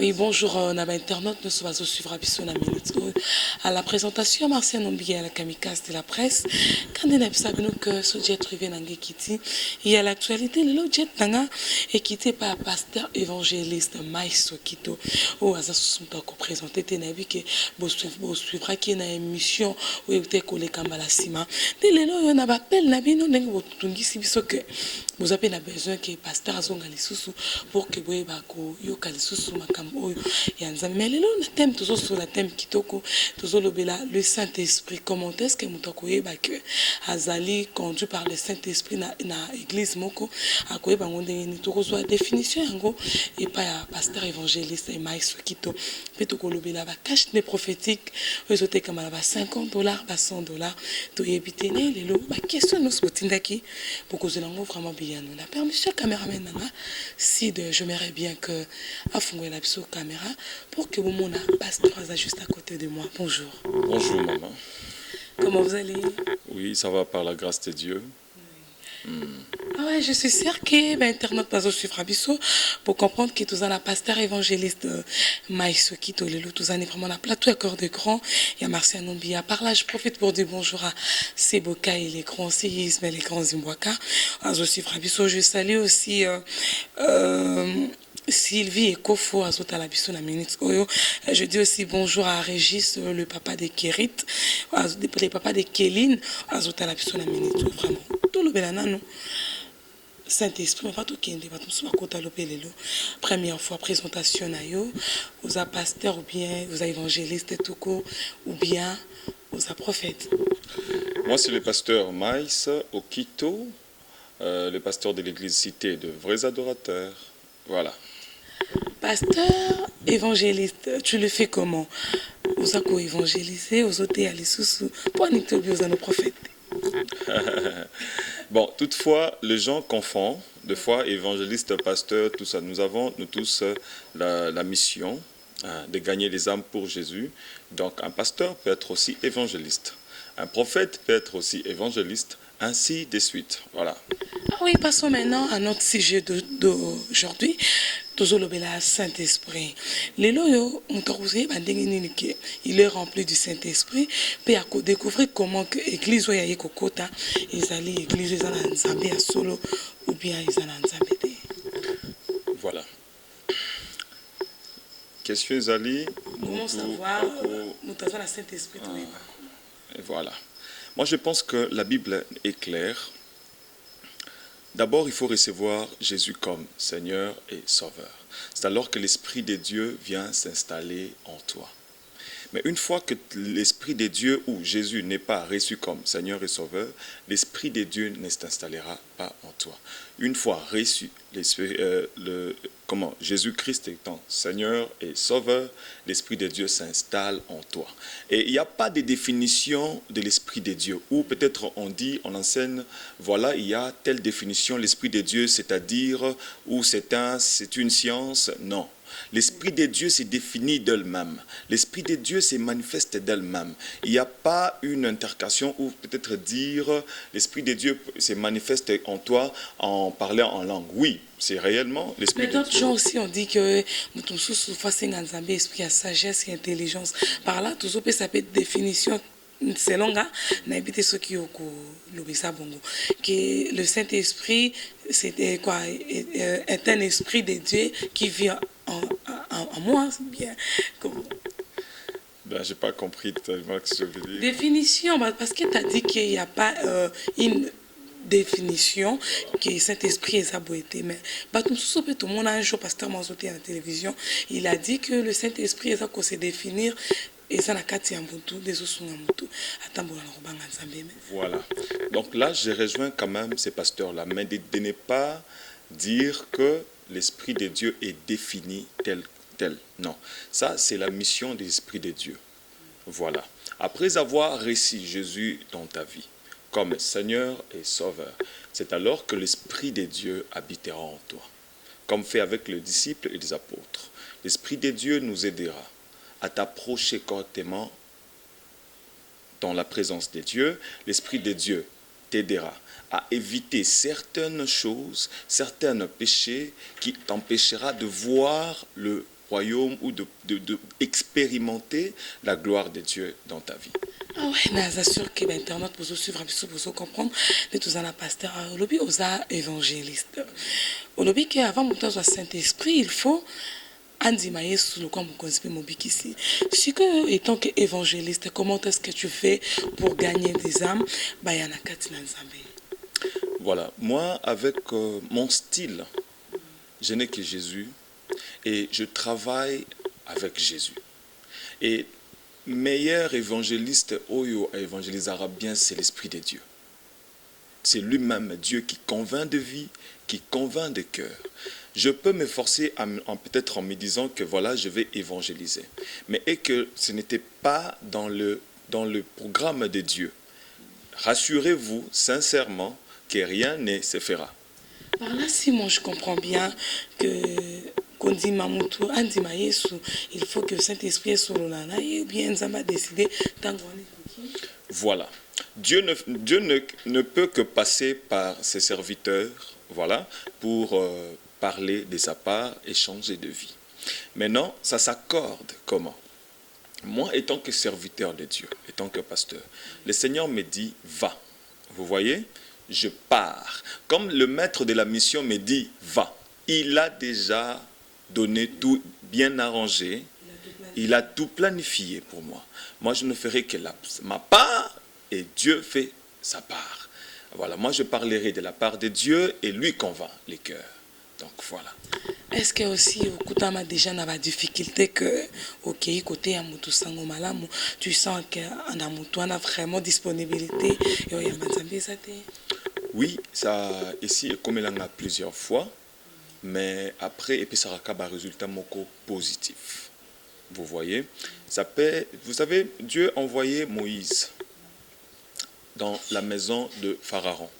Oui, bonjour, Naba Internaute, nous sommes au suivre à la présentation, Martial Nombi à la kamikaze de la presse. Quand on a vu que ce jet privé n'a quitté, il y a l'actualité, le jet n'a quitté par pasteur évangéliste Maïs Sokito, où Asa sont présenté, tu as vu que vous suivra qui est une émission où il était collé comme à la cima. Dès le lendemain, on a appelé Nabino, vous avez besoin que pasteur Azonga Lisusu pour que vous bako yo kalisusu makambo oyo ya nzambe mais lelo na thème toujours sur la thème kitoko toujours le Saint-Esprit comment est-ce que mutako yeba que azali conduit par le Saint-Esprit na église moko akoyeba ngondenge ni tokozwa définition yango et pas ya pasteur évangéliste et maïs kito pe tokolobela ba cache des prophétiques oyo te kama ba $50 ba $100 to yebitene lelo ba question nous botindaki pour que zelango vraiment bien la permission caméraman nana si j'aimerais bien que afungwe la caméra pour que mon pasteur soit juste à côté de moi. Bonjour. Bonjour maman. Comment vous allez? Oui, ça va par la grâce de Dieu. Ah ouais, je suis sûre que l'internaute va suivre Abisso pour comprendre que tous un pasteur évangéliste Maïs Kito Lelo, tous un vraiment la plateau à corps de grand. Il y a Martial Nombi. Par là, je profite pour dire bonjour à Seboka et les grands séismes et les grands Zimbouaka. Je suis Abisso. Je salue aussi Sylvie et Kofo Azota Labisso la minute Oyo. Je dis aussi bonjour à Régis, le papa de Kérit, le papa de Kéline, Azota Labisso la minute. Vraiment. Tout le belanano. Saint-Esprit, pas tout qui est première fois présentation à yo, aux a pasteur ou bien aux a évangéliste tout court ou bien aux a prophète. Moi, c'est le pasteur Maïs Okito, le pasteur de l'église Cité de Vrais Adorateurs. Voilà. Pasteur évangéliste, tu le fais comment? Aux a co-évangélisé, aux autres à l'issous, pour nous nos prophètes. Bon, toutefois, les gens confondent, des fois, évangéliste, pasteur, tout ça. Nous avons, nous tous, la mission de gagner les âmes pour Jésus. Donc, un pasteur peut être aussi évangéliste. Un prophète peut être aussi évangéliste, ainsi de suite. Voilà. Ah oui, passons maintenant à notre sujet d'aujourd'hui. Toujours le Saint-Esprit. Les loyaux ont il est rempli du Saint-Esprit. Puis à découvrir comment l'église est kokota, ils allaient l'église à solo ou bien ils allaient Voilà. Qu'est-ce que vous allez? Comment savoir nous avons le Saint-Esprit? Et voilà. Moi, je pense que la Bible est claire. D'abord, il faut recevoir Jésus comme Seigneur et Sauveur. C'est alors que l'Esprit de Dieu vient s'installer en toi. Mais une fois que l'Esprit de Dieu ou Jésus n'est pas reçu comme Seigneur et Sauveur, l'Esprit de Dieu ne s'installera pas en toi. Une fois reçu Jésus-Christ étant Seigneur et Sauveur, l'Esprit de Dieu s'installe en toi. Et il n'y a pas de définition de l'Esprit de Dieu. Ou peut-être on dit, on enseigne, voilà, il y a telle définition, l'Esprit de Dieu, c'est-à-dire, ou c'est une science. Non. L'Esprit de Dieu s'est défini d'elle-même. L'Esprit de Dieu se manifeste d'elle-même. Il n'y a pas une intercation ou peut-être dire l'Esprit de Dieu se manifeste en toi en parlant en langue. Oui, c'est réellement l'Esprit de Dieu. Mais d'autres gens aussi ont dit que nous sommes face à un esprit à sagesse et intelligence. Par là, tout ça peut être définition. C'est long, ce qui que le Saint-Esprit c'est quoi, est un esprit de Dieu qui vit en moi, c'est bien. Ben, je n'ai pas compris totalement ce que je veux dire. Définition, parce que tu as dit qu'il n'y a pas une définition que le Saint-Esprit est saboté. Mais tout le monde a un jour, pasteur Manzoté à la télévision, il a dit que le Saint-Esprit est à se définir. Et ça, voilà. Donc là, je rejoins quand même ces pasteurs-là, mais de ne pas dire que l'Esprit de Dieu est défini tel. Non, ça, c'est la mission de l'Esprit de Dieu. Voilà. Après avoir reçu Jésus dans ta vie, comme Seigneur et Sauveur, c'est alors que l'Esprit de Dieu habitera en toi, comme fait avec les disciples et les apôtres. L'Esprit de Dieu nous aidera à t'approcher correctement dans la présence de Dieu. L'Esprit de Dieu t'aidera à éviter certaines choses, certains péchés qui t'empêchera de voir le royaume ou de expérimenter la gloire de Dieu dans ta vie. Ah ouais, mais assure que l'internet pour suivre, pour comprendre, de tous en pasteur, au lobby aux évangélistes. Au lobby qu'avant mon temps soit Saint-Esprit, il faut Andimaye sous le camp mon mobiki ici. Si que étant qu'évangéliste, comment est-ce que tu fais pour gagner des âmes? Bayana Katina Nzambe. Voilà, moi avec mon style, je n'ai que Jésus et je travaille avec Jésus. Et meilleur évangéliste, Oyo évangélisera bien, c'est l'Esprit de Dieu. C'est lui-même Dieu qui convainc de vie, qui convainc de cœur. Je peux m'efforcer peut-être en me disant que voilà, je vais évangéliser. Mais et que ce n'était pas dans le programme de Dieu. Rassurez-vous sincèrement que rien ne se fera. Par là, si moi je comprends bien que qu'on dit Mamoutou, Andi Maïsou, il faut que Saint-Esprit soit là, ou bien Nzamba décidé tant qu'on est. Voilà. Dieu ne peut que passer par ses serviteurs, voilà, pour parler de sa part et changer de vie. Maintenant, ça s'accorde comment? Moi, étant que serviteur de Dieu, étant que pasteur, le Seigneur me dit, va. Vous voyez? Je pars. Comme le maître de la mission me dit, va. Il a déjà donné tout bien arrangé. Il a tout planifié pour moi. Moi, je ne ferai que ma part et Dieu fait sa part. Voilà, moi, je parlerai de la part de Dieu et lui convainc les cœurs. Donc, voilà. Est-ce que aussi, au Koutama, déjà, on a la difficulté que, ok, côté Amoutou Sango Malamu, tu sens qu'en Amoutou, on a vraiment disponibilité et il y a oui, ça, ici, comme il en a plusieurs fois, mais après, et puis ça a un résultat positif. Vous voyez, ça peut, vous savez, Dieu a envoyé Moïse dans la maison de Pharaon.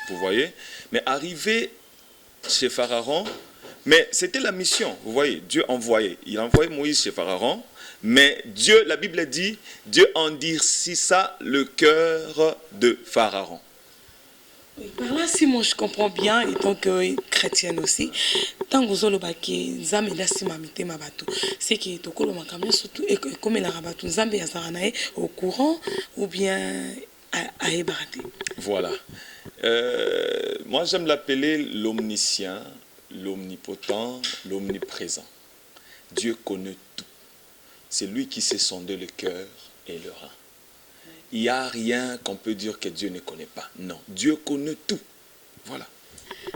Vous voyez, mais arrivé chez Pharaon, mais c'était la mission, vous voyez, Dieu envoyait. Il a envoyé Moïse chez Pharaon, mais Dieu, la Bible dit, Dieu endurcissa le cœur de Pharaon. Oui, par là, si moi je comprends bien, étant que chrétienne aussi, tant que vous avez le Nzambe la simamité mabato, c'est que to kolo makamia surtout et comme la rabato Nzambe yazaranae au courant ou bien à ébarrater. Voilà. Moi j'aime l'appeler l'omniscient, l'omnipotent, l'omniprésent. Dieu connaît tout. C'est lui qui sait sonder le cœur et le rein. Il n'y a rien qu'on peut dire que Dieu ne connaît pas. Non, Dieu connaît tout. Voilà.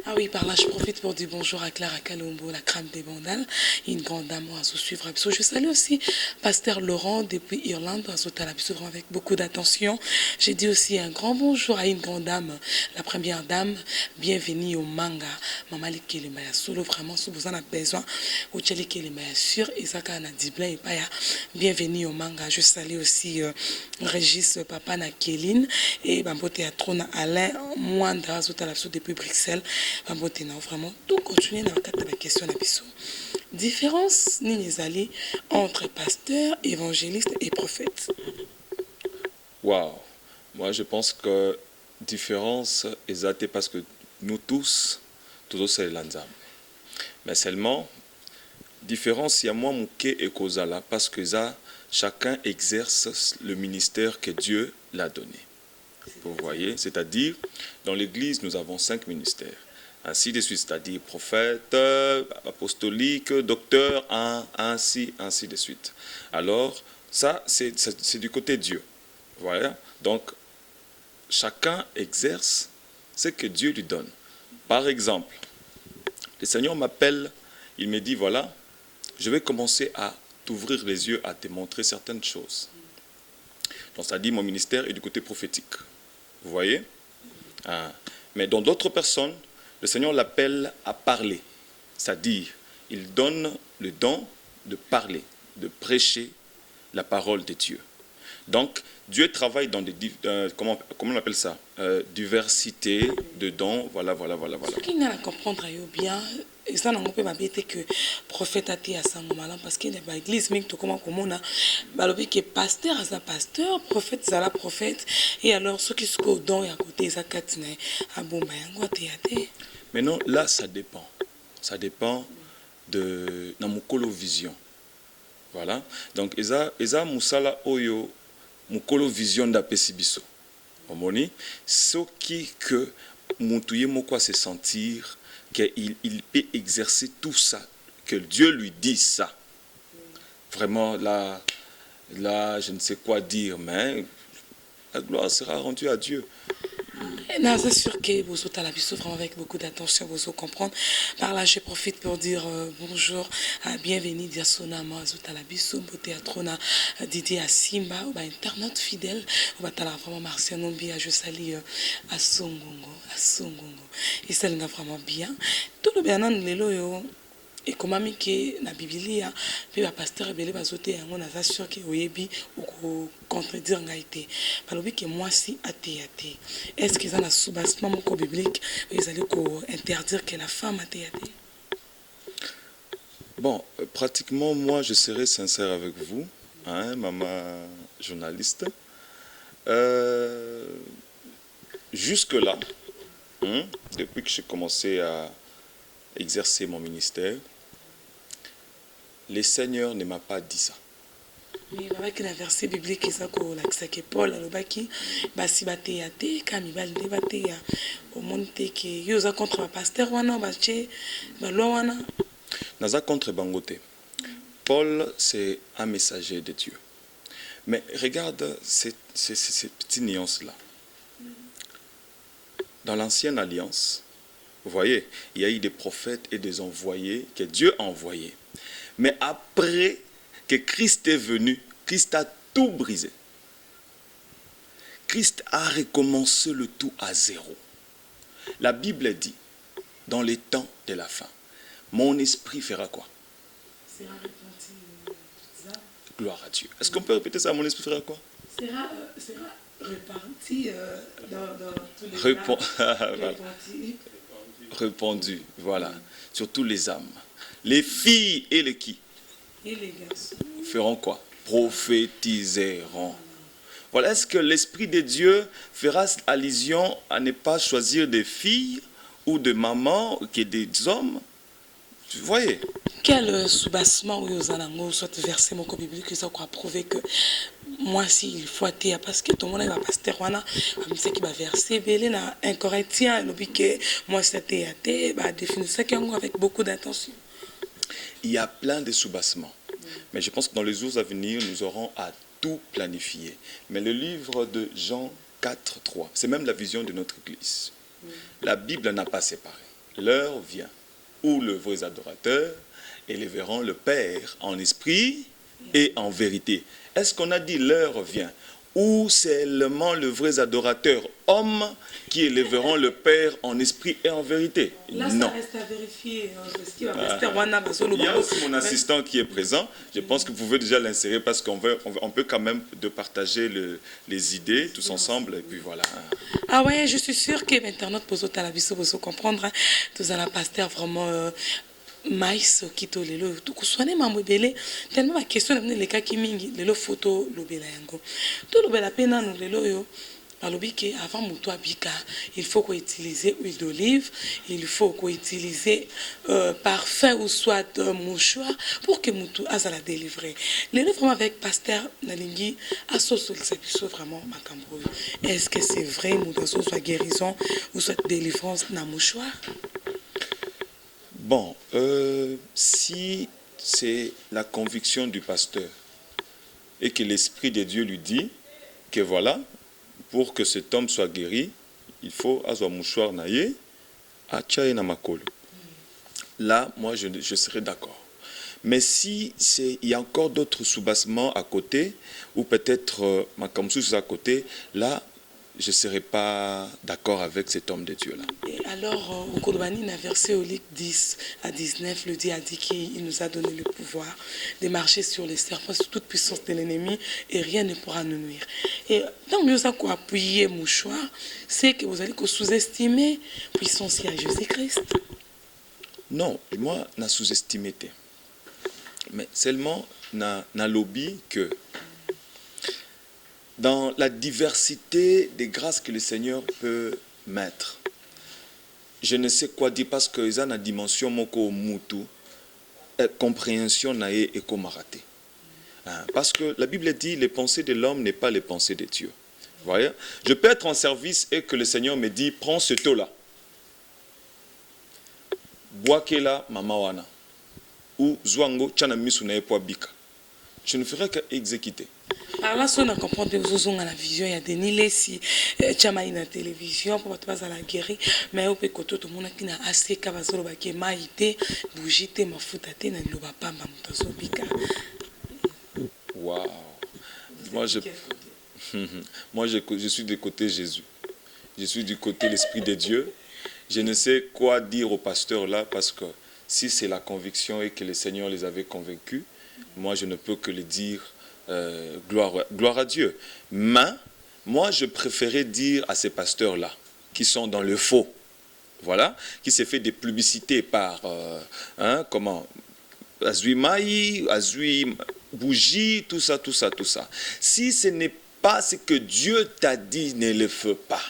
Ah oui, par là, je profite pour dire bonjour à Clara Kalombo, la crème des Bandales, une grande dame à se suivre. Je salue aussi Pasteur Laurent depuis Irlande, à vraiment avec beaucoup d'attention. J'ai dit aussi un grand bonjour à une grande dame, la première dame, bienvenue au manga. Maman Likelema solo, vraiment, si vous en avez besoin, au Tchelikelema sur Isaka Nadibla et Paya, bienvenue au manga. Je salue aussi Régis Papa Nakeline et Bambote Atrona Alain, Mwanda, depuis Bruxelles. Vraiment tout continuer dans le cadre de la question de la différence entre pasteur, évangéliste et prophète. Waouh, moi je pense que différence est parce que nous tous c'est l'ensemble. Mais seulement différence il y a moi mouké et kozala parce que ça chacun exerce le ministère que Dieu l'a donné. Vous voyez, c'est-à-dire dans l'Église nous avons 5 ministères. Ainsi de suite, c'est-à-dire prophète, apostolique, docteur, ainsi de suite. Alors, ça, c'est du côté de Dieu. Voilà. Donc, chacun exerce ce que Dieu lui donne. Par exemple, le Seigneur m'appelle, il me dit, voilà, je vais commencer à t'ouvrir les yeux, à te montrer certaines choses. Donc, c'est-à-dire, mon ministère est du côté prophétique. Vous voyez? Mais dans d'autres personnes, le Seigneur l'appelle à parler, c'est-à-dire, il donne le don de parler, de prêcher la parole de Dieu. Donc, Dieu travaille dans des, comment on appelle ça, diversité de dons, voilà. Ce qu'il n'y a à comprendre bien, et ça n'a pas été que prophète a été à Sangomalan, parce qu'il y a l'église, mais comment on a, que pasteur à pasteur, prophète à la prophète, et alors ceux qui sont au don et à côté, ils ont à Bomba, maintenant, là, ça dépend. Ça dépend de na mukolo vision. Voilà. Donc eza musala oyo mukolo vision da pesibiso. Omoni soki que mutuye moko se sentir qu'il peut exercer tout ça, que Dieu lui dit ça. Vraiment là je ne sais quoi dire, mais la gloire sera rendue à Dieu. Non, c'est sûr que vous êtes à la biso vraiment avec beaucoup d'attention, vous allez comprendre. Par là, je profite pour dire bonjour, bienvenue à Sonama, vous êtes à la biso, beauté à Trona, Didier à Simba, ou internaute fidèle, ou à vraiment Martien Nombi, je salue à Songongo, et ça l'a vraiment bien. Tout le bien, les loyaux. Et comme ami qui na Biblia puis le pasteur belé bazoté yango naza sûr que oyebi ou contredire ngaité balobi que moi si athée est-ce qu'ils ont un soubassement moko biblique ils allaient ko interdire que la femme athée. Bon, pratiquement moi je serai sincère avec vous, hein, maman journaliste. Jusque là, hein, depuis que j'ai commencé à exercer mon ministère, le Seigneur ne m'a pas dit ça. Mais avec la verset biblique ça ko la que Paul alobaki basi bateya te kami balde bateya au monde que yoza contre pasteur wana bache balwa wana naza contre bangote. Paul c'est un messager de Dieu. Mais regarde ces petites nuances là. Dans l'ancienne alliance, vous voyez, il y a eu des prophètes et des envoyés que Dieu a envoyés. Mais après que Christ est venu, Christ a tout brisé. Christ a recommencé le tout à zéro. La Bible dit, dans les temps de la fin, mon esprit fera quoi? Sera repenti. Gloire à Dieu. Est-ce qu'on peut répéter ça? Mon esprit fera quoi? Sera reparti dans tous les voilà. Répandu, voilà, sur tous les âmes. Les filles et les qui? Et les garçons feront quoi? Prophétiseront. Voilà, est-ce que l'Esprit de Dieu fera allusion à ne pas choisir des filles ou de mamans que des hommes? Vous voyez? Quel soubassement ou aux soit versé mon biblique ça pour prouver que moi si il faut atteindre parce que tout le monde va pasteur wana c'est qui va verser belé na 1 Corinthiens le que moi c'était athée bah définir ça avec beaucoup d'attention. Il y a plein de soubassements. Mais je pense que dans les jours à venir, nous aurons à tout planifier. Mais le livre de Jean 4:3, c'est même la vision de notre Église. La Bible n'a pas séparé. L'heure vient où le vrais adorateurs élèveront le Père en esprit et en vérité. Est-ce qu'on a dit l'heure vient ou seulement le vrai adorateur homme qui élèveront le Père en esprit et en vérité? Là, non. Ça reste à vérifier. Il y a aussi mon assistant qui est présent. Je pense que vous pouvez déjà l'insérer parce qu'on peut quand même de partager les idées tous ensemble. Et puis voilà. Ah ouais, je suis sûre que l'internaute peut comprendre. Tous à la pasteur vraiment... maïs kito lelo tukuswane mambo belé tellement ma question na les cas qui mingi lelo photo lobela yango to lobela pena no lelo yo alobi que avant muto abika il faut qu'on utilise huile d'olive, il faut qu'on utilise parfum ou soit mouchoir pour que muto azala délivrer lelo vraiment avec pasteur nalingi asoso biso vraiment makambo. Est-ce que c'est vrai muto soit guérison ou soit délivrance na mouchoir? Bon, si c'est la conviction du pasteur et que l'Esprit de Dieu lui dit que voilà, pour que cet homme soit guéri, il faut azwa mouchoir naye, achaye na makolo. Là, moi, je serais d'accord. Mais si il y a encore d'autres soubassements à côté, ou peut-être makamsous à côté, là, je ne serais pas d'accord avec cet homme de Dieu-là. Et alors, au Kolbani, dans verset au Luc 10 à 19, le Dieu a dit qu'il nous a donné le pouvoir de marcher sur les serpents, sur toute puissance de l'ennemi, et rien ne pourra nous nuire. Et donc, nous avons appuyé mouchoir, c'est que vous allez sous-estimer la puissance de Jésus-Christ. Non, moi, je sous-estimé. Mais seulement, je lobby que dans la diversité des grâces que le Seigneur peut mettre, je ne sais quoi dire parce que ils ont une dimension moko mutu compréhension nae et comme raté. Parce que la Bible dit les pensées de l'homme n'est pas les pensées de Dieu. Vous voyez? Je peux être en service et que le Seigneur me dit prends ce taux-là. Boakela mamawana. Ou zwango chana misu na epo bika. Je ne ferai qu'exécuter. Alors là, si on a compris que vous avez la vision, il y a des nilets si tu as la télévision pour pas à la guérir, mais au pécoto tout le monde qui n'a assez qu'avazolo qui maïté, bougité, ma foutate, n'a pas pas ma bika. Waouh. Moi, je suis du côté Jésus. Je suis du côté l'Esprit de Dieu. Je ne sais quoi dire aux pasteurs là parce que si c'est la conviction et que le Seigneur les avait convaincus, moi, je ne peux que le dire gloire à Dieu. Mais moi, je préférais dire à ces pasteurs-là qui sont dans le faux, voilà, qui s'est fait des publicités par, comment, Azui Maï, Azui Bougie, tout ça. Si ce n'est pas ce que Dieu t'a dit, ne le fais pas.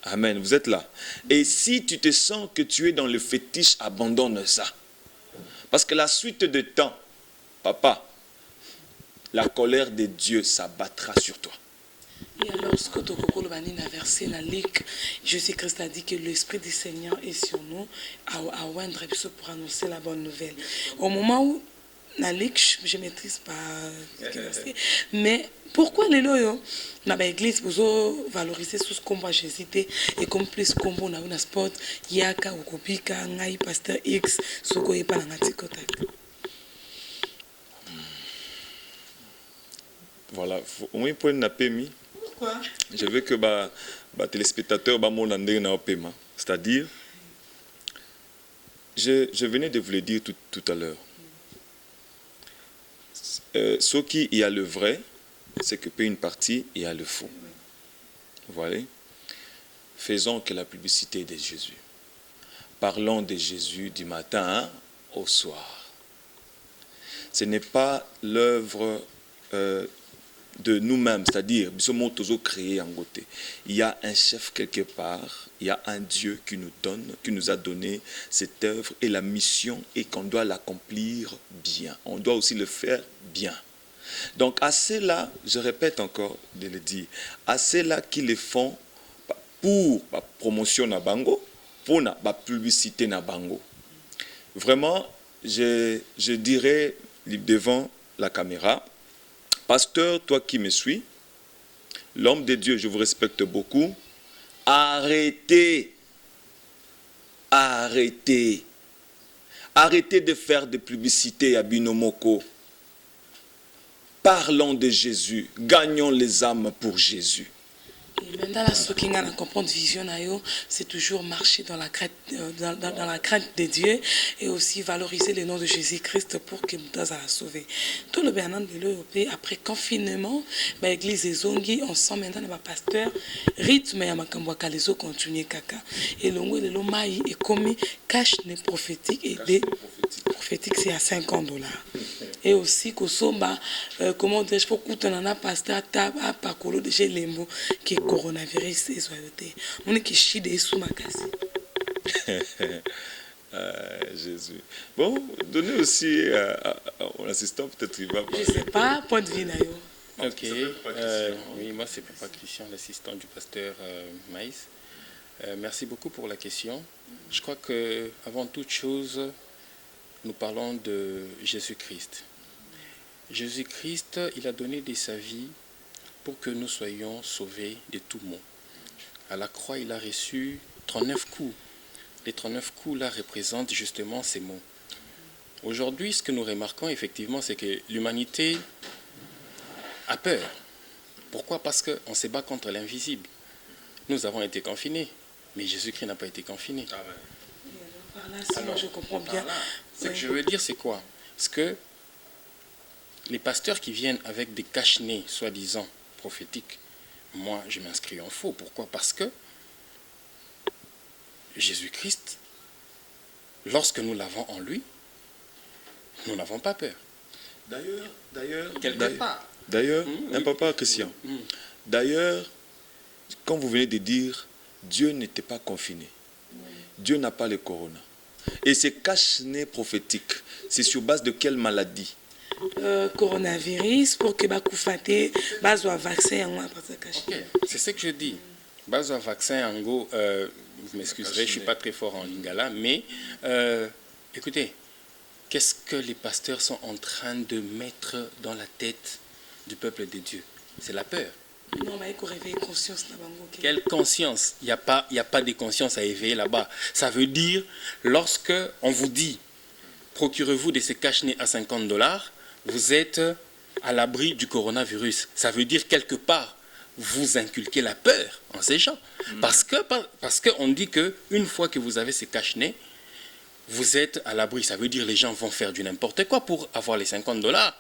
Amen, vous êtes là. Et si tu te sens que tu es dans le fétiche, abandonne ça. Parce que la suite de temps, papa, la colère de Dieu s'abattra sur toi. Et alors, ce que tu as versé la Luc, Jésus-Christ a dit que l'Esprit du Seigneur est sur nous à oindre pour annoncer la bonne nouvelle. Au moment où la Luc, je ne maîtrise pas, mais pourquoi les loyaux dans l'église vous valoriser ce qu'on va Jésus et comme plus comme on a un sport yaka ou kopika ngai pasteur X ce qu'on est pas dans la voilà, au moins pour une PMI. Pourquoi? Je veux que les téléspectateurs mon paiement. C'est-à-dire, je venais de vous le dire tout à l'heure. Ce qui y a le vrai, c'est que une partie, il y a le faux. Vous voyez? Faisons que la publicité de Jésus. Parlons de Jésus du matin au soir. Ce n'est pas l'œuvre de nous-mêmes, c'est-à-dire, il y a un chef quelque part, il y a un Dieu qui nous a donné cette œuvre et la mission et qu'on doit l'accomplir bien. On doit aussi le faire bien. Donc, à ceux-là, je répète encore de le dire, à ceux-là qui le font pour la promotion na bango, pour la publicité na bango. Vraiment, je dirais devant la caméra, pasteur, toi qui me suis, l'homme de Dieu, je vous respecte beaucoup, arrêtez de faire des publicités à Binomoko. Parlons de Jésus, gagnons les âmes pour Jésus. Et maintenant, ce qui a comprendre vision, c'est toujours marcher dans la crainte de Dieu et aussi valoriser le nom de Jésus-Christ pour qu'il nous donne à la sauver. Tout le bien de l'Europe, après confinement, l'église est zongi, on sent maintenant le pasteur, rythme et makamboaka les eaux continuent caca. Et le mot de l'omaï est commis cash ne prophétique et des prophétiques, c'est à $50. Et aussi, comment dire, pour coûter un pasteur à Pakolo de chez Lembo qui est coronavirus et soyauté. On est qui chie des sous ma case. Jésus. Bon, donnez aussi à mon assistant, peut-être il va. Je ne sais pas, point de vue naïo. Ok. Oui, moi c'est Papa Christian, l'assistant du pasteur Maïs. Merci beaucoup pour la question. Je crois que avant toute chose, nous parlons de Jésus-Christ. Jésus-Christ, il a donné de sa vie pour que nous soyons sauvés de tout maux. À la croix, il a reçu 39 coups. Les 39 coups là représentent justement ces mots. Aujourd'hui, ce que nous remarquons effectivement, c'est que l'humanité a peur. Pourquoi? Parce qu'on se bat contre l'invisible. Nous avons été confinés, mais Jésus-Christ n'a pas été confiné. Alors, je comprends bien. Ce que je veux dire, c'est quoi? C'est que les pasteurs qui viennent avec des cache-nez, soi-disant prophétiques, moi, je m'inscris en faux. Pourquoi? Parce que Jésus-Christ, lorsque nous l'avons en lui, nous n'avons pas peur. D'ailleurs, un papa Christian. D'ailleurs, quand vous venez de dire, Dieu n'était pas confiné. Dieu n'a pas le corona. Et ces cache-nez prophétiques, c'est sur base de quelle maladie? Coronavirus, pour que Bakoufate, Bazwa vaccin, c'est ce que je dis. Bazwa vaccin, en gros, vous m'excuserez, je ne suis pas très fort en lingala, mais écoutez, qu'est-ce que les pasteurs sont en train de mettre dans la tête du peuple de Dieu? C'est la peur. Non, mais il faut réveiller conscience. Quelle conscience? Il n'y a pas de conscience à éveiller là-bas. Ça veut dire, lorsque on vous dit, procurez-vous de ces cache-nez à $50, vous êtes à l'abri du coronavirus. Ça veut dire, quelque part, vous inculquez la peur en ces gens. Parce qu'on dit qu'une fois que vous avez ces cache-nez, vous êtes à l'abri. Ça veut dire que les gens vont faire du n'importe quoi pour avoir les $50.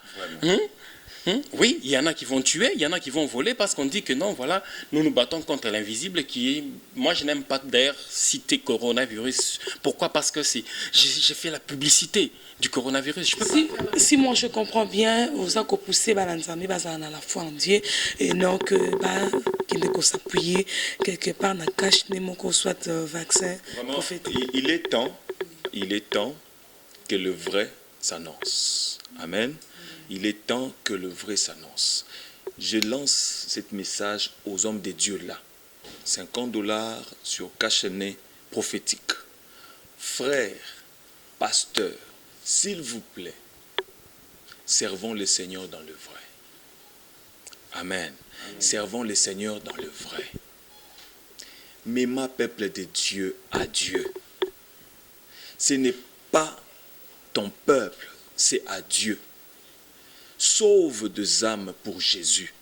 Oui, il y en a qui vont tuer, il y en a qui vont voler parce qu'on dit que non, voilà, nous nous battons contre l'invisible qui est... Moi, je n'aime pas d'ailleurs citer coronavirus. Pourquoi? Parce que j'ai fait la publicité du coronavirus. Si moi je comprends bien, vous avez poussé Balanzami à la foi en Dieu et non que qu'il ne s'appuyer quelque part dans la cache soit vaccin prophétique. Il est temps que le vrai s'annonce. Amen. Il est temps que le vrai s'annonce. Je lance ce message aux hommes de Dieu là. $50 sur cache-nez prophétique. Frères, pasteurs, s'il vous plaît, servons le Seigneur dans le vrai. Amen. Servons le Seigneur dans le vrai. Mais ma peuple de Dieu à Dieu. Ce n'est pas ton peuple, c'est à Dieu. Sauve des âmes pour Jésus.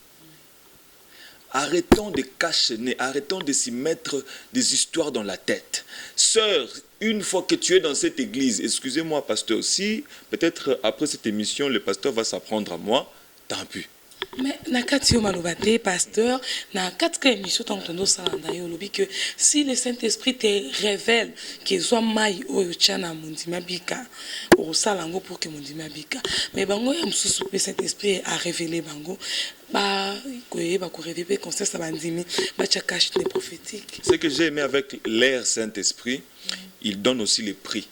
Arrêtons de cache-nez, arrêtons de s'y mettre des histoires dans la tête. Sœur, une fois que tu es dans cette église, excusez-moi pasteur, si peut-être après cette émission, le pasteur va s'apprendre à moi, tant pis. Mais nakati yo malobate pasteur na katika émission tantondo salanda yo lobi que si le Saint-Esprit te révèle que soit mai oyo chana mundima bika o salango pour que mundima bika mais bango ya msusu pe Saint-Esprit a révélé bango ba ko révéler conseil ça bandimi ba cha cache les prophétiques. Ce que j'ai aimé avec l'ère Saint-Esprit, il donne aussi les prix.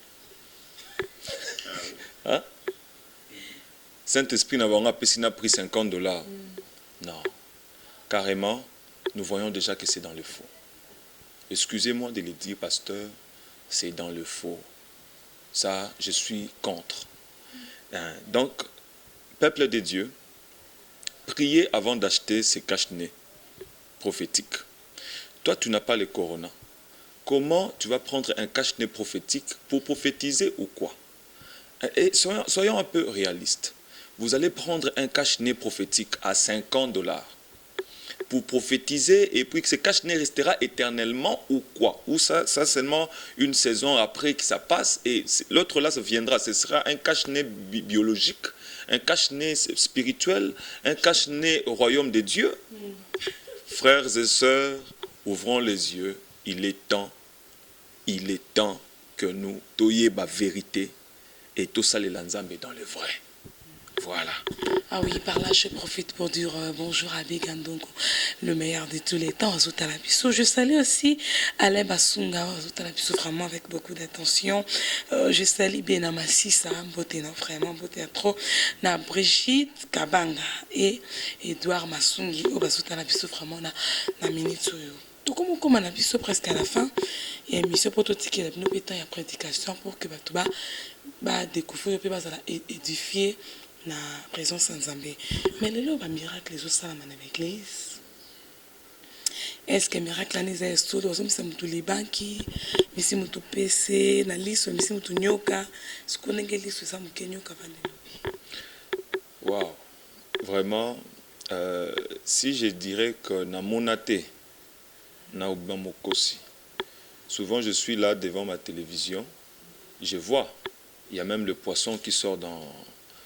Hein? Saint-Esprit n'a pas pris $50. Non. Carrément, nous voyons déjà que c'est dans le faux. Excusez-moi de le dire, pasteur, c'est dans le faux. Ça, je suis contre. Donc, peuple de Dieu, priez avant d'acheter ces cache-nez prophétiques. Toi, tu n'as pas le corona. Comment tu vas prendre un cache-nez prophétique pour prophétiser ou quoi? Et soyons un peu réalistes. Vous allez prendre un cache-nez prophétique à $50 pour prophétiser et puis que ce cache-nez restera éternellement ou quoi? Ou ça seulement une saison après que ça passe et l'autre là, ça viendra. Ce sera un cache-nez biologique, un cache-nez spirituel, un cache-nez au royaume de Dieu. Frères et sœurs, ouvrons les yeux. Il est temps que nous toyons la vérité et tout ça les lanzambe dans le vrai. Voilà. Ah oui, par là, je profite pour dire bonjour à Begandongo, le meilleur de tous les temps, je salue aussi Alain Basunga, vraiment avec beaucoup d'attention. Je salue Benama Sissa, beauté, non, vraiment, beauté à trop. Na Brigitte Kabanga et Edouard Masungi, vraiment, na minute. Tout comme on a vu presque à la fin, il y a une mission prototype qui a nous pétant la prédication pour que Batouba découvrir et édifier la présence en Zambie. Mais le lot, miracle, les autres salles dans l'église. Est-ce que miracle là, les autres, nous sommes tous les banquiers, mais si nous tous PC, na liste, mais si nous tous nyoka, ce qu'on a gagné sur ça, nous kenyoka Wow, vraiment, si je dirais que na monaté, na ubamokosi, souvent je suis là devant ma télévision, je vois, il y a même le poisson qui sort dans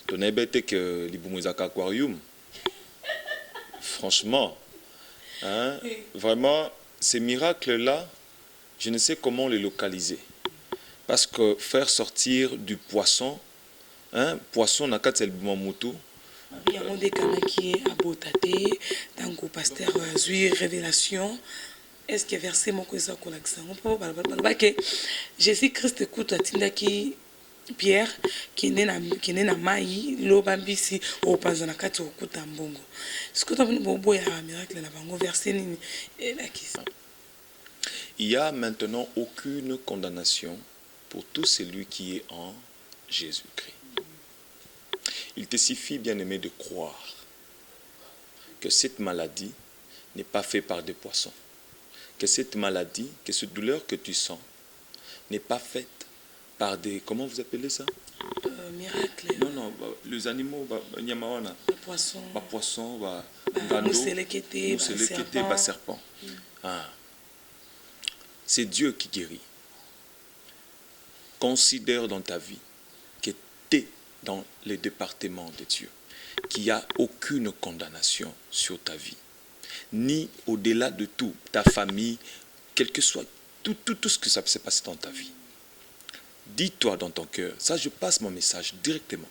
ton ébêté que l'Ibumuzaka Aquarium. Franchement, hein, vraiment, ces miracles-là, je ne sais comment les localiser. Parce que faire sortir du poisson, hein, poisson n'a qu'à être Mamutu. Il y a des cas qui est à Botate, tant que pasteur a eu révélation. est-ce que verset mon eza kolakisa ngo que Jésus-Christ écoute atindaki Pierre qui est na mai loba mbisi opanza na kati okuta mbongo sikoyo tamoni bobo ya miracle na bango verset nini elakisa. Il y a maintenant aucune condamnation pour tout celui qui est en Jésus-Christ. Il te suffit, bien-aimé, de croire que cette maladie n'est pas faite par des poissons, que cette maladie, que cette douleur que tu sens n'est pas faite par des... Comment vous appelez ça? Miracle. Non, les animaux, nyamawana. Poisson. Poisson, mousselekete, serpent. Ah. C'est Dieu qui guérit. Considère dans ta vie que tu es dans le département de Dieu, qu'il n'y a aucune condamnation sur ta vie, ni au-delà de tout, ta famille, quel que soit tout ce que ça s'est passé dans ta vie. Dis-toi dans ton cœur, ça je passe mon message directement.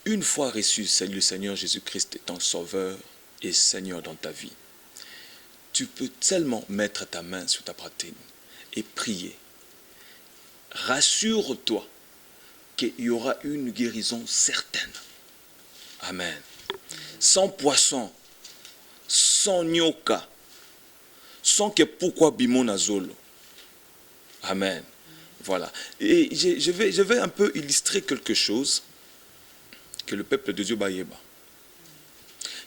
Une fois reçu le Seigneur Jésus-Christ étant sauveur et Seigneur dans ta vie, tu peux seulement mettre ta main sur ta poitrine et prier. Rassure-toi qu'il y aura une guérison certaine. Amen. Sans poisson, sans nyoka, sans que pourquoi bimona zolo. Amen. Voilà. Et je vais un peu illustrer quelque chose que le peuple de Dieu baïeba.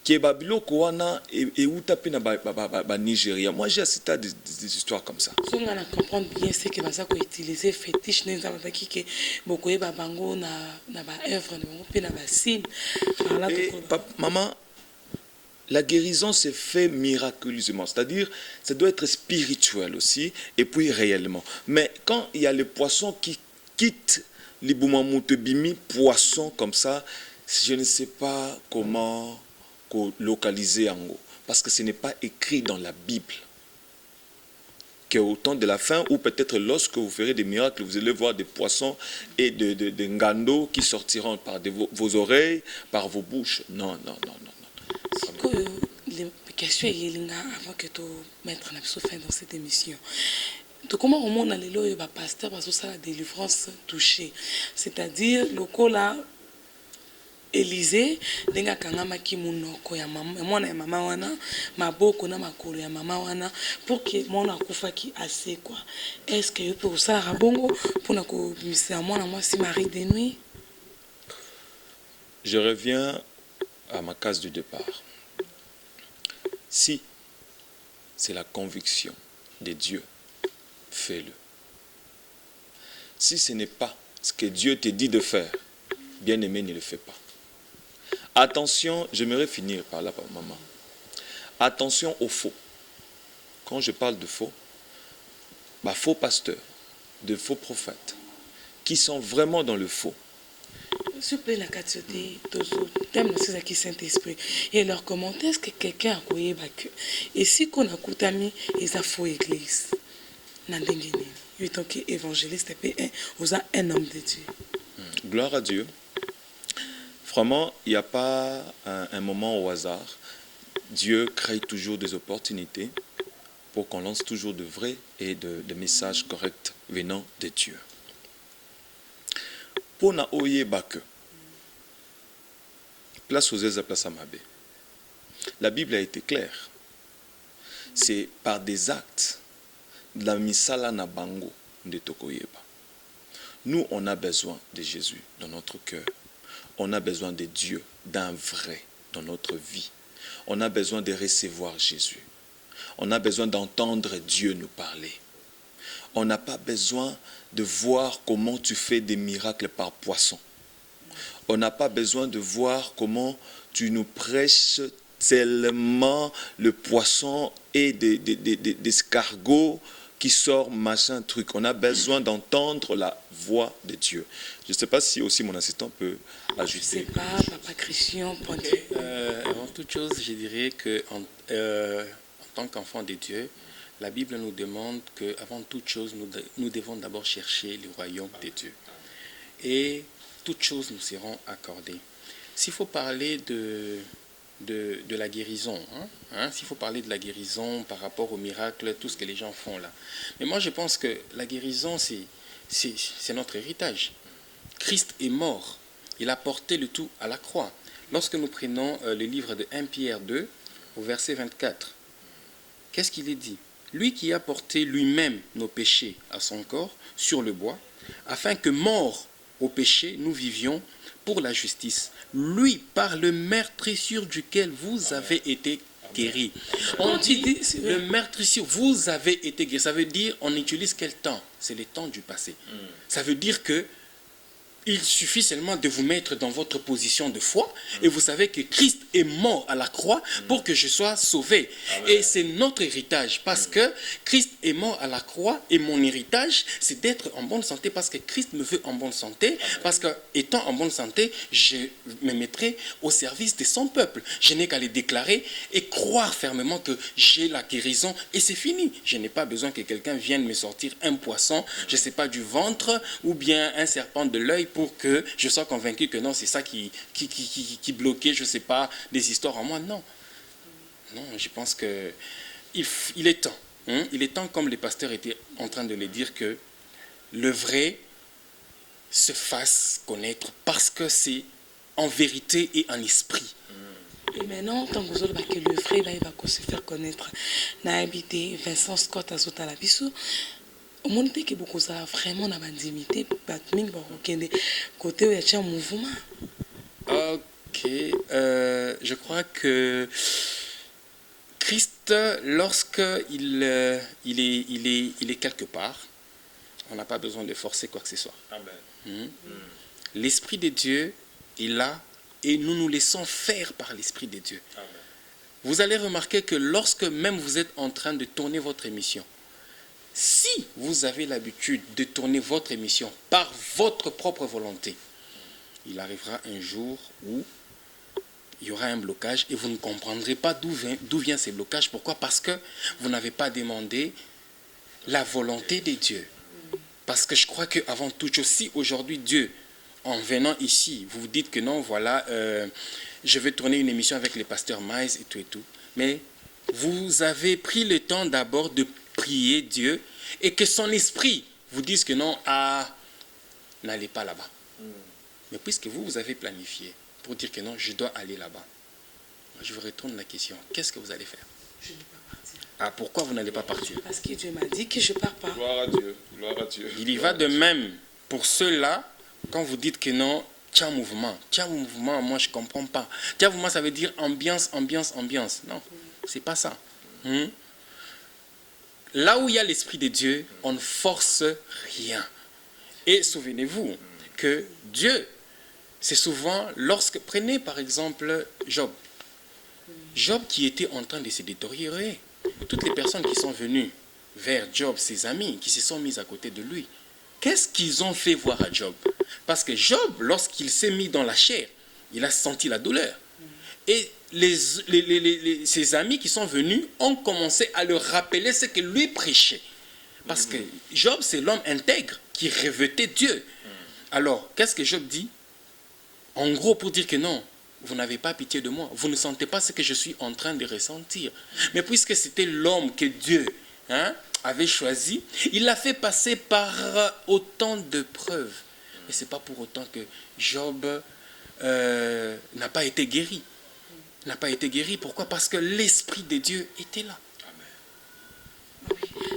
Qui est babiloko wana et utapi na ba Nigeria. Moi j'ai assisté à des histoires comme ça. Si on a comprendre bien c'est que ça ko utiliser fétiche neza bataki que bokoye ba bango na ba œuvre na bango pe na ba signe. Maman, la guérison se fait miraculeusement, c'est-à-dire ça doit être spirituel aussi et puis réellement. Mais quand il y a les poissons qui quittent les boumamutebimi, poissons comme ça, je ne sais pas comment localiser en haut, parce que ce n'est pas écrit dans la Bible qu'au temps de la fin, ou peut-être lorsque vous ferez des miracles, vous allez voir des poissons et de ngando qui sortiront par vos oreilles, par vos bouches. Non. Les questions avant que tu mettes fin dans cette émission. Comment on monte les lois et pasteur parce que ça la délivrance touchée, c'est-à-dire le coup là Élysée denga kangama ki munoko ya mama mwana ya mama wana maboko na makolo ya mama wana pour que mwana akufa ki assez quoi. Est-ce que you peut ça rabongo pour na ko misa mwana moi si Marie de nuit? Je reviens à ma case du départ. Si c'est la conviction de Dieu, fais-le. Si ce n'est pas ce que Dieu te dit de faire, bien aimé, ne le fais pas. Attention, j'aimerais finir par là, maman. Attention aux faux. Quand je parle de faux, faux pasteurs, de faux prophètes, qui sont vraiment dans le faux. S'il vous plaît, la catholique, thème de qui Saint-Esprit. Et leur commentaire, est-ce que quelqu'un a croyé que et si qu'on a coutami, ils a faux église. Nandengeni, il est donc évangéliste et un homme de Dieu. Gloire à Dieu. Vraiment, il n'y a pas un moment au hasard. Dieu crée toujours des opportunités pour qu'on lance toujours de vrais et de messages corrects venant de Dieu. Pour na oye bake, place aux aises, place à Mabé. La Bible a été claire. C'est par des actes de la misala na bango de tokoyeba. Nous, on a besoin de Jésus dans notre cœur. On a besoin de Dieu, d'un vrai dans notre vie. On a besoin de recevoir Jésus. On a besoin d'entendre Dieu nous parler. On n'a pas besoin de voir comment tu fais des miracles par poisson. On n'a pas besoin de voir comment tu nous prêches tellement le poisson et des escargots qui sort machin truc. On a besoin d'entendre la voix de Dieu. Je ne sais pas si aussi mon assistant peut ajouter. Je ne sais pas, Papa Christian. Avant toute chose, je dirais qu'en tant qu'enfant de Dieu, la Bible nous demande qu'avant toute chose, nous devons d'abord chercher le royaume de Dieu. Et toutes choses nous seront accordées. S'il faut parler de la guérison. S'il faut parler de la guérison par rapport au miracle, tout ce que les gens font là. Mais moi, je pense que la guérison, c'est notre héritage. Christ est mort. Il a porté le tout à la croix. Lorsque nous prenons le livre de 1 Pierre 2, au verset 24, qu'est-ce qu'il est dit? Lui qui a porté lui-même nos péchés à son corps sur le bois, afin que mort au péché, nous vivions pour la justice. Lui, par le meurtrissure duquel vous avez été guéris. On dit le meurtrissure, vous avez été guéris. Ça veut dire, on utilise quel temps? C'est le temps du passé. Ça veut dire que il suffit seulement de vous mettre dans votre position de foi et vous savez que Christ est mort à la croix pour que je sois sauvé. Amen. Et c'est notre héritage parce que Christ est mort à la croix et mon héritage, c'est d'être en bonne santé parce que Christ me veut en bonne santé. Parce qu'étant en bonne santé, je me mettrai au service de son peuple. Je n'ai qu'à le déclarer et croire fermement que j'ai la guérison et c'est fini. Je n'ai pas besoin que quelqu'un vienne me sortir un poisson, je ne sais pas, du ventre ou bien un serpent de l'œil pour que je sois convaincu que non, c'est ça qui bloquait, je ne sais pas, des histoires en moi. Non. Non, je pense que il est temps. Il est temps, comme les pasteurs étaient en train de le dire, que le vrai se fasse connaître parce que c'est en vérité et en esprit. Et maintenant, tant que vous avez que le vrai, il va se faire connaître. N'a habité Vincent Scott à Zotalabiso. Au monde que beaucoup ça vraiment n'a pas d'intimité, batming va aucun côté où il y a un mouvement. Ok, je crois que Christ, lorsqu'il est quelque part, on n'a pas besoin de forcer quoi que ce soit. Amen. L'Esprit de Dieu est là et nous nous laissons faire par l'Esprit de Dieu. Amen. Vous allez remarquer que lorsque même vous êtes en train de tourner votre émission, si vous avez l'habitude de tourner votre émission par votre propre volonté, il arrivera un jour où il y aura un blocage et vous ne comprendrez pas d'où vient ces blocages. Pourquoi? Parce que vous n'avez pas demandé la volonté de Dieu. Parce que je crois qu'avant toute chose, si aujourd'hui Dieu, en venant ici, vous vous dites que non, voilà, je vais tourner une émission avec les pasteurs Maïs et tout, mais vous avez pris le temps d'abord de prier Dieu et que son esprit vous dise que non, n'allez pas là-bas. Mais puisque vous avez planifié pour dire que non, je dois aller là-bas, je vous retourne la question, qu'est-ce que vous allez faire? Je ne vais pas partir. Pourquoi vous n'allez pas partir? Parce que Dieu m'a dit que je ne pars pas. Gloire à Dieu, gloire à Dieu. Il y va de même pour ceux-là, quand vous dites que non, tiens mouvement, moi je ne comprends pas. Tiens mouvement, ça veut dire ambiance. Non, c'est pas ça. Là où il y a l'Esprit de Dieu, on ne force rien. Et souvenez-vous que Dieu, c'est souvent lorsque... Prenez par exemple Job. Job qui était en train de se détériorer. Toutes les personnes qui sont venues vers Job, ses amis, qui se sont mis à côté de lui, qu'est-ce qu'ils ont fait voir à Job? Parce que Job, lorsqu'il s'est mis dans la chair, il a senti la douleur. Et ses amis qui sont venus ont commencé à leur rappeler ce que lui prêchait. Parce que Job, c'est l'homme intègre qui revêtait Dieu. Alors, qu'est-ce que Job dit? En gros, pour dire que non, vous n'avez pas pitié de moi. Vous ne sentez pas ce que je suis en train de ressentir. Mais puisque c'était l'homme que Dieu avait choisi, il l'a fait passer par autant de preuves. Mais ce n'est pas pour autant que Job n'a pas été guéri. N'a pas été guéri. Pourquoi? Parce que l'Esprit de Dieu était là.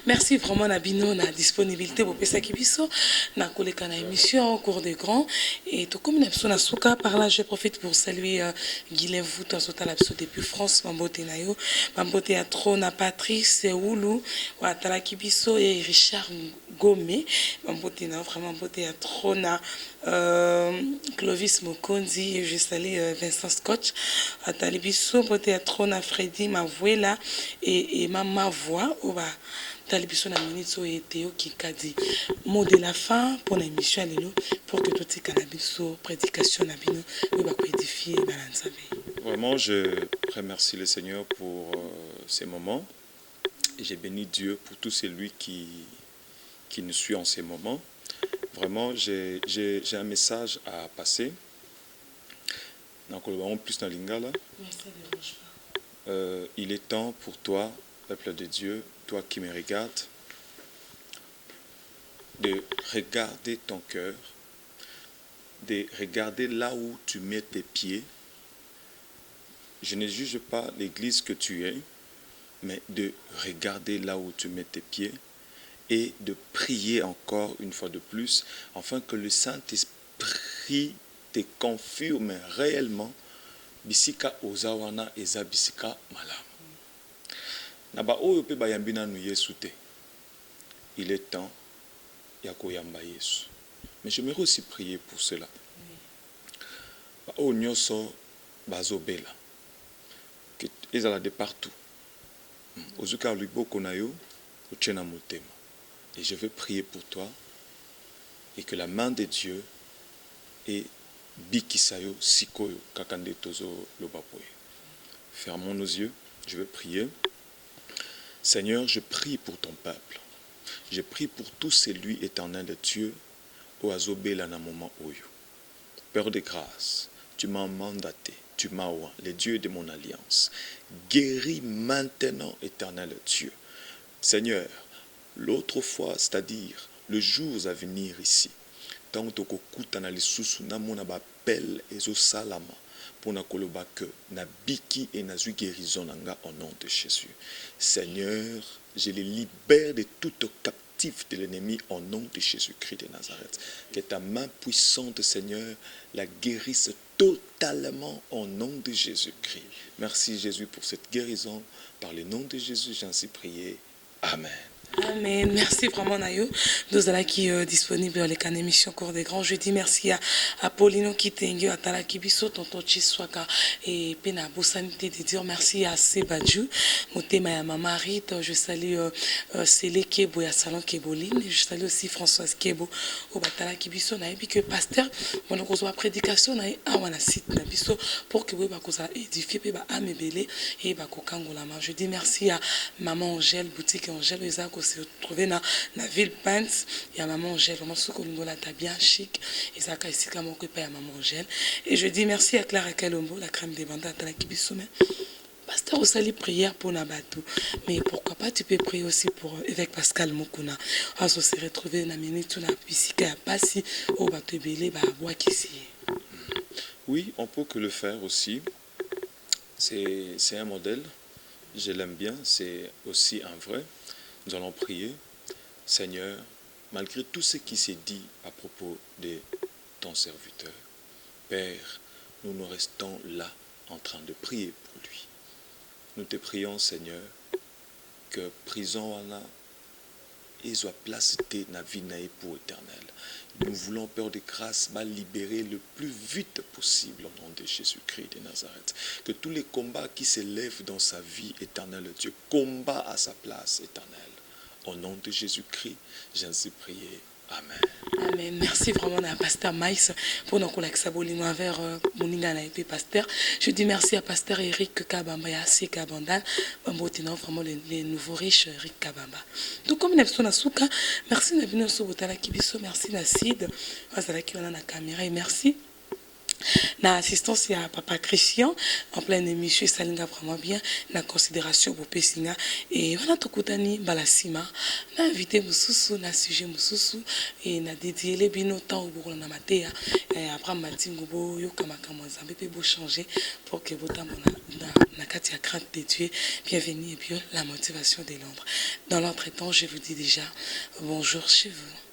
Merci vraiment Nabino na disponibilité pour pesa kibiso na koleka na émission au cours des grands et tout comme n'abso na souka par là je profite pour saluer Guylaine Vouta Sotalapso depuis France mambote na yo mambote ya trop na Patrice Oulu wa tala kibiso et Richard Gomé mambote na vraiment mambote ya trop na Clovis Mokonzi je salue Vincent Scott à Talibiso mambote ya trop na Freddy Mavuela et Mama Voix au bas Talibiso na minute et Théo qui a dit mot de la fin pour l'émission pour que tout ces cannabiso prédication nabino va édifier balance. Vraiment, je remercie le Seigneur pour ces moments et j'ai béni Dieu pour tout celui qui nous suit en ces moments. Vraiment, j'ai un message à passer. plus dans Lingala. Mais ça ne dérange pas. Il est temps pour toi, peuple de Dieu, toi qui me regardes, de regarder ton cœur, de regarder là où tu mets tes pieds. Je ne juge pas l'église que tu es, mais de regarder là où tu mets tes pieds et de prier encore une fois de plus, afin que le Saint-Esprit te confirme réellement bisika ozawana eza bisika malamu. Naba oyo pe bayambina nu Yesu te. Il est temps ya koyamba Yesu. Mais j'aimerais aussi prier pour cela. Ba oyo nyonso bazobela. Que ezala de partout. Ozuka liboko na yo ochena motema. Et je veux prier pour toi et que la main de Dieu et bikisayo sikoyo kakande tozo lobapoye. Fermons nos yeux, je veux prier. Seigneur, je prie pour ton peuple. Je prie pour tous celui éternel de Dieu au azobela na moment oyo. Père de grâce, tu m'as mandaté, tu m'as oint, le Dieu de mon alliance. Guéris maintenant, éternel Dieu. Seigneur, l'autre fois, c'est-à-dire le jour à venir ici, tant que kokutana lisusu namona ba appel ezo salama pona koloba que na biki et na zui guérison nanga au nom de Jésus. Seigneur, je les libère de toute captif de l'ennemi au nom de Jésus-Christ de Nazareth. Que ta main puissante, Seigneur, la guérisse totalement au nom de Jésus-Christ. Merci Jésus pour cette guérison. Par le nom de Jésus, j'en suis prié. Amen. Amen. Merci vraiment Nayo. Nous allons qui disponible dans les canaux émission Cours des Grands. Je dis merci à Paulino Kitengyo, à Tala Kibiso, Tonton Chiswaka et Pena Bosanité de dire merci à Sebadjou, Motema et à ma mari. Je salue Célé Kebo et à Salon Keboline. Je salue aussi Françoise Kebo au Batala Kibiso. Et puis que pasteur, on a reçu la prédication à un site pour que vous édifier et amébélé et bakokangolama. Je dis merci à maman Angèle, boutique Angèle, se retrouver dans la ville Pence. Il y a maman Angèle, vraiment ce que nous avons bien chic. Et ça a ici comme on peut à maman Angèle. Et je dis merci à Clara Kalombo, la crème des bandes à la Kibisome. Pasteur Osali prière pour Nabatou. Mais pourquoi pas tu peux prier aussi pour évêque Pascal Mokuna. On se retrouver dans la minute où la piscine a passé au bateau belé à bois ici. Oui, on peut que le faire aussi. C'est un modèle. Je l'aime bien. C'est aussi un vrai. Nous allons prier. Seigneur, malgré tout ce qui s'est dit à propos de ton serviteur, Père, nous restons là en train de prier pour lui. Nous te prions, Seigneur, que prison wana soit place na vie pour éternel. Nous voulons, Père de grâce, libérer le plus vite possible au nom de Jésus-Christ de Nazareth. Que tous les combats qui s'élèvent dans sa vie éternelle, Dieu combat à sa place éternelle. Au nom de Jésus-Christ, j'en suis prié. Amen. Amen. Merci vraiment à Pasteur Maïs pour nous collaborer avec Moninga et Pasteur. Je dis merci à Pasteur Eric Kabamba et à C. Kabandal. Vraiment les nouveaux riches Eric Kabamba. Donc comme nous sommes Souka, merci de venir sur Botala Kibiso, merci Nassid, qui on a la caméra et merci. Na assistance à Papa Christian en pleine émission Salinga vraiment bien na considération pour Pessinga et voilà tout kutani balasima na invité mususu na sujet mususu et na dédié les bino temps au bourg na matéa et après matingo bo yo kama zambe pe bo changer pour que votre na katia crainte de Dieu bienvenue et puis la motivation de l'ombre. Dans l'entretemps je vous dis déjà bonjour chez vous.